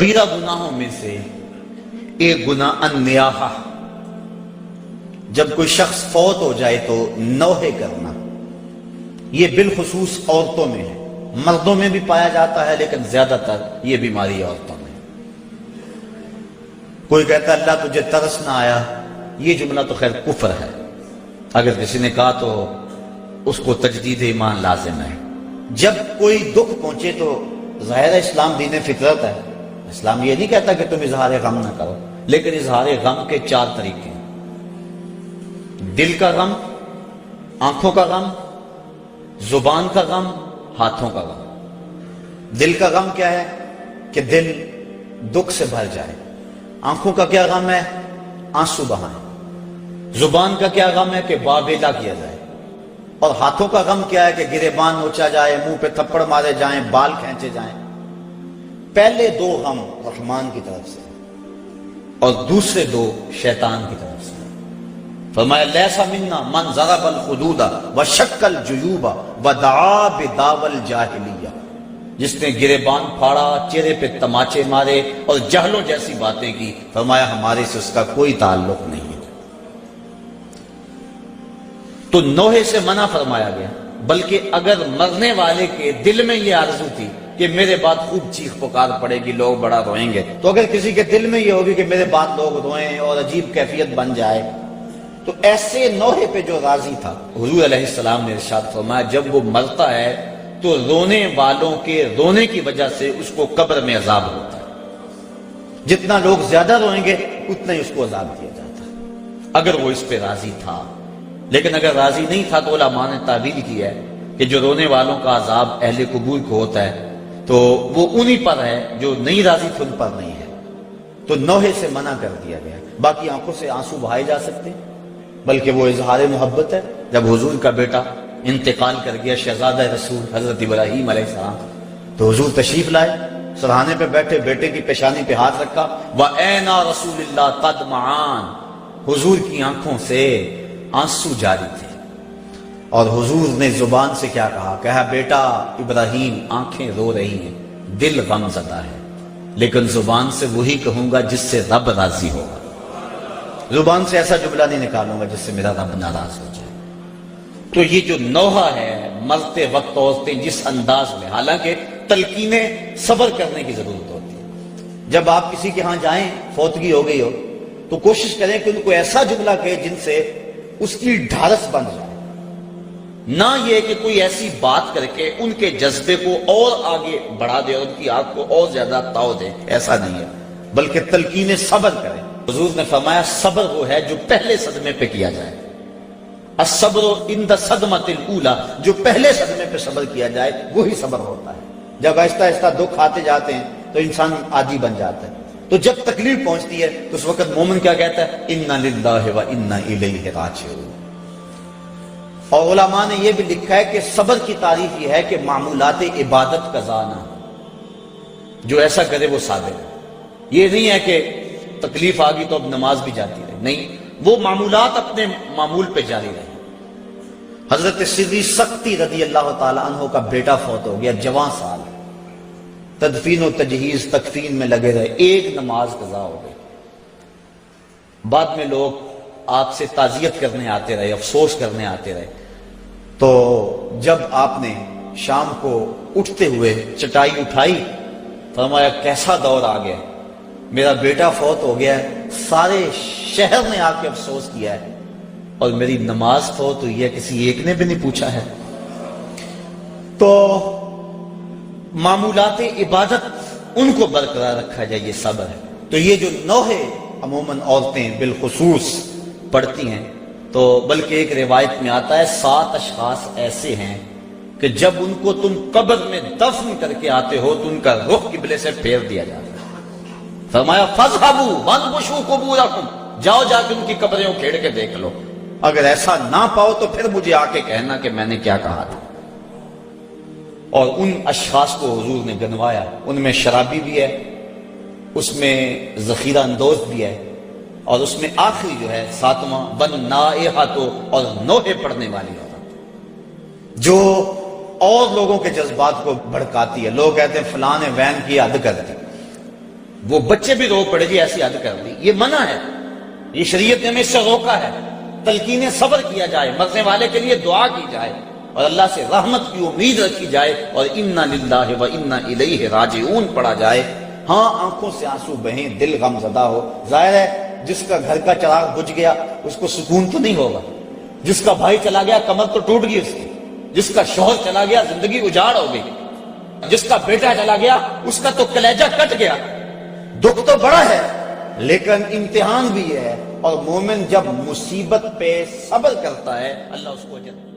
غیرہ گناہوں میں سے ایک گناہ النیاحہ، جب کوئی شخص فوت ہو جائے تو نوحے کرنا، یہ بالخصوص عورتوں میں ہے، مردوں میں بھی پایا جاتا ہے لیکن زیادہ تر یہ بیماری عورتوں میں۔ کوئی کہتا ہے اللہ تجھے ترس نہ آیا، یہ جملہ تو خیر کفر ہے، اگر کسی نے کہا تو اس کو تجدید ایمان لازم ہے۔ جب کوئی دکھ پہنچے تو ظاہر ہے اسلام دین فطرت ہے، اسلام یہ نہیں کہتا کہ تم اظہار غم نہ کرو، لیکن اظہار غم کے 4 طریقے ہیں: دل کا غم، آنکھوں کا غم، زبان کا غم، ہاتھوں کا غم۔ دل کا غم کیا ہے؟ کہ دل دکھ سے بھر جائے۔ آنکھوں کا کیا غم ہے؟ آنسو بہائیں۔ زبان کا کیا غم ہے؟ کہ بابیلا کیا جائے۔ اور ہاتھوں کا غم کیا ہے؟ کہ گریبان نوچا جائے، منہ پہ تھپڑ مارے جائیں، بال کھینچے جائیں۔ پہلے 2 غم رحمان کی طرف سے اور دوسرے 2 شیطان کی طرف سے۔ فرمایا لیسا منا من ضرب الخدود وشق الجیوب ودعا بدعوی الجاہلیہ، جس نے گریبان پھاڑا، چہرے پہ تماچے مارے اور جہلوں جیسی باتیں کی، فرمایا ہمارے سے اس کا کوئی تعلق نہیں ہے۔ تو نوحے سے منع فرمایا گیا، بلکہ اگر مرنے والے کے دل میں یہ آرزو تھی کہ میرے بعد خوب چیخ پکار پڑے گی، لوگ بڑا روئیں گے، تو اگر کسی کے دل میں یہ ہوگی کہ میرے بعد لوگ روئیں اور عجیب کیفیت بن جائے، تو ایسے نوحے پہ جو راضی تھا، حضور علیہ السلام نے ارشاد فرمایا جب وہ مرتا ہے تو رونے والوں کے رونے کی وجہ سے اس کو قبر میں عذاب ہوتا ہے، جتنا لوگ زیادہ روئیں گے اتنا ہی اس کو عذاب دیا جاتا ہے، اگر وہ اس پہ راضی تھا۔ لیکن اگر راضی نہیں تھا تو علماء نے تعبیر کی ہے کہ جو رونے والوں کا عذاب اہل قبور کو ہوتا ہے تو وہ انہی پر ہے، جو نہیں راضی تھے ان پر نہیں ہے، تو نوحے سے منع کر دیا گیا۔ باقی آنکھوں سے آنسو بہائے جا سکتے ہیں، بلکہ وہ اظہار محبت ہے۔ جب حضور کا بیٹا انتقال کر گیا، شہزادہ رسول حضرت ابراہیم علیہ السلام، تو حضور تشریف لائے، سرہانے پہ بیٹھے، بیٹے کی پیشانی پہ ہاتھ رکھا، وَأَيْنَ رَسُولِ اللَّهِ قَدْمَعَانِ، حضور کی آنکھوں سے آنسو جاری تھے، اور حضور نے زبان سے کیا کہا بیٹا ابراہیم آنکھیں رو رہی ہیں، دل غم زدہ ہے، لیکن زبان سے وہی کہوں گا جس سے رب راضی ہوگا، زبان سے ایسا جملہ نہیں نکالوں گا جس سے میرا رب ناراض ہو جائے۔ تو یہ جو نوحہ ہے، مرتے وقت عورتیں جس انداز میں، حالانکہ تلقینیں صبر کرنے کی ضرورت ہوتی ہے۔ جب آپ کسی کے ہاں جائیں، فوتگی ہو گئی ہو، تو کوشش کریں کہ ان کو ایسا جملہ کہے جن سے اس کی ڈھارس بن جائے، نہ یہ کہ کوئی ایسی بات کر کے ان کے جذبے کو اور آگے بڑھا دے اور ان کی آنکھ کو اور زیادہ تاؤ دے، ایسا نہیں ہے، بلکہ تلقین صبر کریں۔ حضور نے فرمایا صبر وہ ہے جو پہلے صدمے پہ کیا جائے، الصبر عند الصدمۃ الاولی، جو پہلے صدمے پہ صبر کیا جائے وہی صبر ہوتا ہے۔ جب آہستہ آہستہ دکھ آتے جاتے ہیں تو انسان عادی بن جاتا ہے، تو جب تکلیف پہنچتی ہے تو اس وقت مومن کیا کہتا ہے؟ انا للہ و انا الیہ راجعون۔ اور علماء نے یہ بھی لکھا ہے کہ صبر کی تعریف یہ ہے کہ معمولات عبادت کا نہ ہو، جو ایسا کرے وہ صابر ہے۔ یہ نہیں ہے کہ تکلیف آ گئی تو اب نماز بھی جاتی رہے، نہیں، وہ معمولات اپنے معمول پہ جاری رہے۔ حضرت سری سختی رضی اللہ تعالیٰ عنہ کا بیٹا فوت ہو گیا، جوان سال، تدفین و تجہیز تکفین میں لگے رہے، ایک نماز قضا ہو گئی۔ بعد میں لوگ آپ سے تعزیت کرنے آتے رہے، افسوس کرنے آتے رہے، تو جب آپ نے شام کو اٹھتے ہوئے چٹائی اٹھائی، فرمایا کیسا دور آ گیا، میرا بیٹا فوت ہو گیا ہے، سارے شہر نے آ کے افسوس کیا ہے، اور میری نماز فوت ہوئی ہے، کسی ایک نے بھی نہیں پوچھا ہے۔ تو معمولات عبادت ان کو برقرار رکھا جائے، یہ صبر ہے۔ تو یہ جو نوحے عموماً عورتیں بالخصوص پڑھتی ہیں، تو بلکہ ایک روایت میں آتا ہے 7 اشخاص ایسے ہیں کہ جب ان کو تم قبر میں دفن کر کے آتے ہو تو ان کا رخ قبلے سے پھیر دیا جاتا ہے۔ فرمایا فَاذْهَبُوا وَانْبُشُوا قُبُورَكُمْ، جاؤ جا کے ان کی قبریں اکھیڑ کے دیکھ لو، اگر ایسا نہ پاؤ تو پھر مجھے آ کے کہنا کہ میں نے کیا کہا تھا۔ اور ان اشخاص کو حضور نے گنوایا، ان میں شرابی بھی ہے، اس میں ذخیرہ اندوز بھی ہے، اور اس میں آخری جو ہے 7واں وَالنَّائِحَةُ، اور نوحے پڑھنے والی عورت جو اور لوگوں کے جذبات کو بھڑکاتی ہے۔ لوگ کہتے ہیں فلاں نے وین کی حد کر دی، وہ بچے بھی رو پڑے جی ایسی حد کر دی، یہ منع ہے، یہ شریعت نے ہمیں اس سے روکا ہے۔ تلقین صبر کیا جائے، مرنے والے کے لیے دعا کی جائے اور اللہ سے رحمت کی امید رکھی جائے اور انا للہ و انا الیہ راجعون پڑھا جائے۔ ہاں آنکھوں سے آنسو بہیں، دل غم زدہ ہو، ظاہر ہے جس کا گھر کا چراغ بجھ گیا اس کو سکون تو نہیں ہوگا، جس کا بھائی چلا گیا کمر تو ٹوٹ گئی اس کی، جس کا شوہر چلا گیا زندگی اجاڑ ہو گئی، جس کا بیٹا چلا گیا اس کا تو کلیجہ کٹ گیا، دکھ تو بڑا ہے لیکن امتحان بھی ہے، اور مومن جب مصیبت پہ صبر کرتا ہے اللہ اس کو اجر